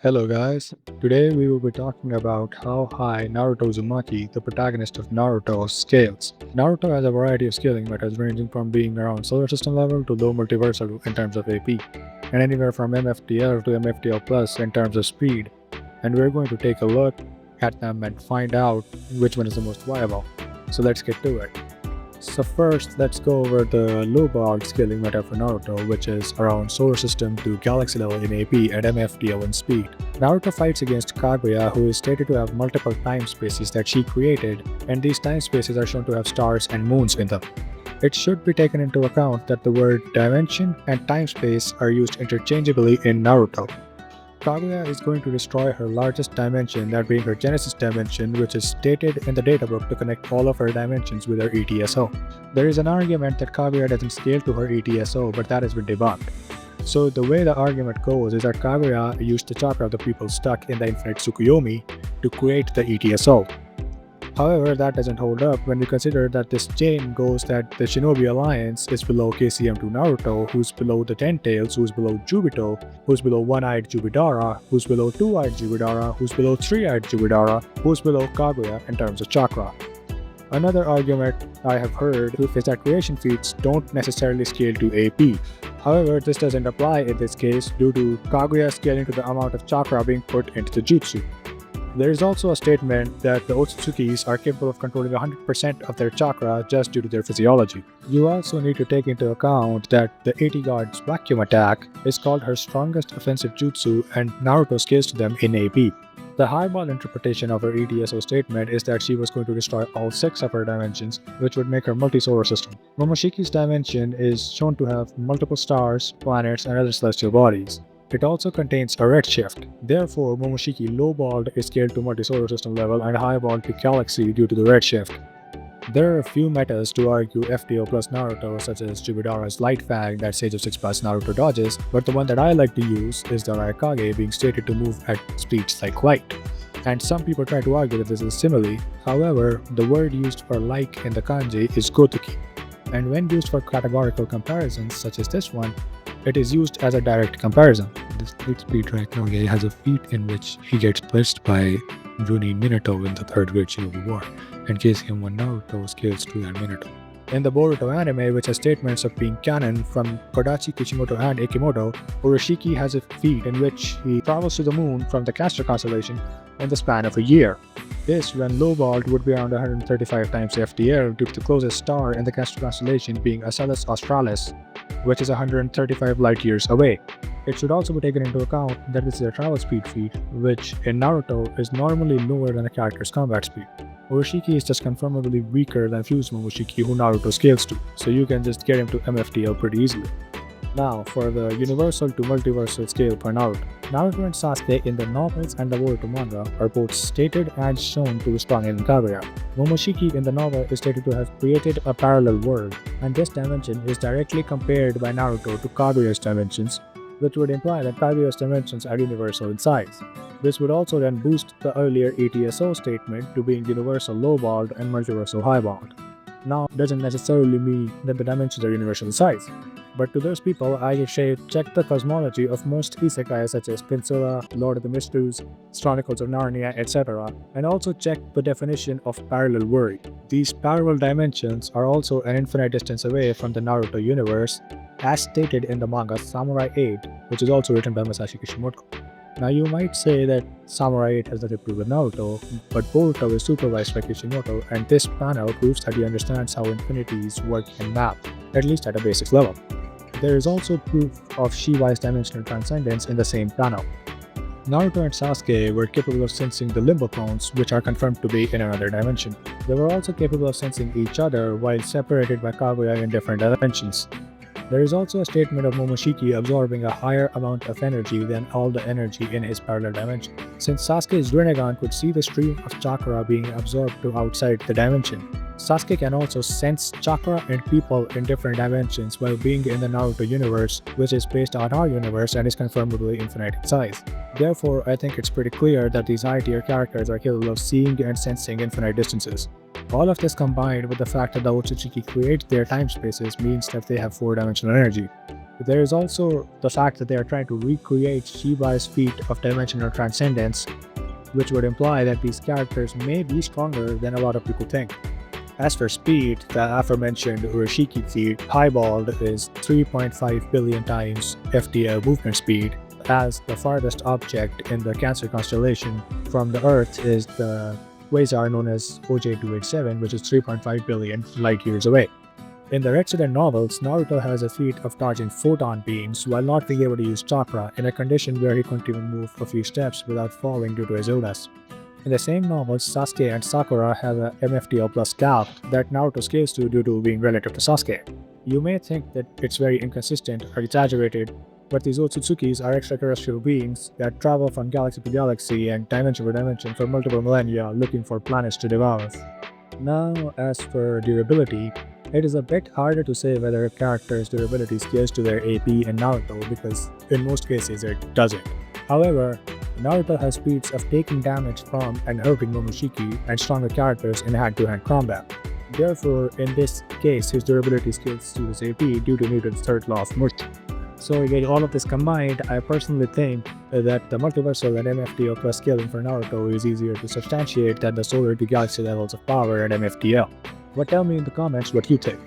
Hello guys, today we will be talking about how high Naruto Uzumaki, the protagonist of Naruto, scales. Naruto has a variety of scaling methods ranging from being around solar system level to low multiversal in terms of AP, and anywhere from MFTL to MFTL plus in terms of speed. And we're going to take a look at them and find out which one is the most viable. So let's get to it. So first, let's go over the low-bound scaling meta for Naruto, which is around solar system to galaxy level in AP and MFTL in speed. Naruto fights against Kaguya, who is stated to have multiple time spaces that she created, and these time spaces are shown to have stars and moons in them. It should be taken into account that the word dimension and time space are used interchangeably in Naruto. Kaguya is going to destroy her largest dimension, that being her Genesis dimension, which is stated in the databook to connect all of her dimensions with her ETSO. There is an argument that Kaguya doesn't scale to her ETSO, but that has been debunked. So the way the argument goes is that Kaguya used the chakra of the people stuck in the infinite Tsukuyomi to create the ETSO. However, that doesn't hold up when we consider that this chain goes that the Shinobi Alliance is below KCM2 Naruto, who's below the Ten Tails, who's below Jubito, who's below One-Eyed Jubidara, who's below Two-Eyed Jubidara, who's below Three-Eyed Jubidara, who's below Kaguya in terms of chakra. Another argument I have heard is that creation feats don't necessarily scale to AP. However, this doesn't apply in this case due to Kaguya scaling to the amount of chakra being put into the jutsu. There is also a statement that the Otsutsukis are capable of controlling 100% of their chakra just due to their physiology. You also need to take into account that the 80 God's vacuum attack is called her strongest offensive jutsu and Naruto scales to them in AP. The highball interpretation of her ETSO statement is that she was going to destroy all 6 of her dimensions, which would make her multi-solar system. Momoshiki's dimension is shown to have multiple stars, planets, and other celestial bodies. It also contains a redshift. Therefore, Momoshiki lowballed is scaled to multi-solar system level and highballed to galaxy due to the redshift. There are a few metas to argue FTO plus Naruto, such as Jubidara's Light Fang that Sage of 6 plus Naruto dodges, but the one that I like to use is the Raikage being stated to move at speeds like light. And some people try to argue that this is a simile. However, the word used for like in the kanji is gotoki, and when used for categorical comparisons such as this one, it is used as a direct comparison. This Great Speed Raikage has a feat in which he gets blitzed by Ronin Minato in the Third Great Shinobi War, and KCM1 Naruto scales to that Minato. In the Boruto anime, which has statements of being canon from Kodachi, Kishimoto, and Ikimoto, Oroshiki has a feat in which he travels to the moon from the Castor constellation in the span of a year. This, when lowballed, would be around 135 times FTL due to the closest star in the Castor constellation being Acellus Australis, which is 135 light years away. It should also be taken into account that this is a travel speed feat, which in Naruto is normally lower than a character's combat speed. Oroshiki is just conformably weaker than Fused Momoshiki, who Naruto scales to, so you can just get him to MFTL pretty easily. Now, for the universal to multiversal scale for Naruto. Naruto and Sasuke in the novels and the Boruto manga are both stated and shown to be strong in Kaguya. Momoshiki in the novel is stated to have created a parallel world, and this dimension is directly compared by Naruto to Kaguya's dimensions, which would imply that Kaguya's dimensions are universal in size. This would also then boost the earlier ETSO statement to being universal lowballed and multiversal highballed. Now, doesn't necessarily mean that the dimensions are universal in size. But to those people, I say check the cosmology of most isekai such as Peninsula, Lord of the Mysteries, Chronicles of Narnia, etc., and also check the definition of parallel world. These parallel dimensions are also an infinite distance away from the Naruto universe, as stated in the manga Samurai 8, which is also written by Masashi Kishimoto. Now you might say that Samurai 8 has nothing to do with Naruto, but Boruto is supervised by Kishimoto, and this panel proves that he understands how infinities work in math, at least at a basic level. There is also proof of Shiwai's dimensional transcendence in the same panel. Naruto and Sasuke were capable of sensing the limbo clones, which are confirmed to be in another dimension. They were also capable of sensing each other while separated by Kaguya in different dimensions. There is also a statement of Momoshiki absorbing a higher amount of energy than all the energy in his parallel dimension, since Sasuke's Rinnegan could see the stream of chakra being absorbed to outside the dimension. Sasuke can also sense chakra and people in different dimensions while being in the Naruto universe, which is based on our universe and is confirmably infinite in size. Therefore, I think it's pretty clear that these high-tier characters are capable of seeing and sensing infinite distances. All of this combined with the fact that the Otsutsuki create their time spaces means that they have 4-dimensional energy. There is also the fact that they are trying to recreate Shiba's feat of dimensional transcendence, which would imply that these characters may be stronger than a lot of people think. As for speed, the aforementioned Urashiki feat, Highballed, is 3.5 billion times FDL movement speed, as the farthest object in the Cancer constellation from the Earth is the quasar known as OJ287, which is 3.5 billion light years away. In the Rexiden novels, Naruto has a feat of dodging photon beams while not being able to use chakra in a condition where he couldn't even move a few steps without falling due to his illness. In the same novels, Sasuke and Sakura have a MFTL plus calc that Naruto scales to due to being relative to Sasuke. You may think that it's very inconsistent or exaggerated, but these Otsutsukis are extraterrestrial beings that travel from galaxy to galaxy and dimension to dimension for multiple millennia looking for planets to devour. Now, as for durability, it is a bit harder to say whether a character's durability scales to their AP in Naruto because in most cases it doesn't. However, Naruto has feats of taking damage from and hurting Momoshiki and stronger characters in hand-to-hand combat. Therefore, in this case, his durability scales to his AP due to Newton's third law of motion. So with all of this combined, I personally think that the multiversal and MFTL plus scaling for Naruto is easier to substantiate than the solar to galaxy levels of power and MFTL. But tell me in the comments what you think.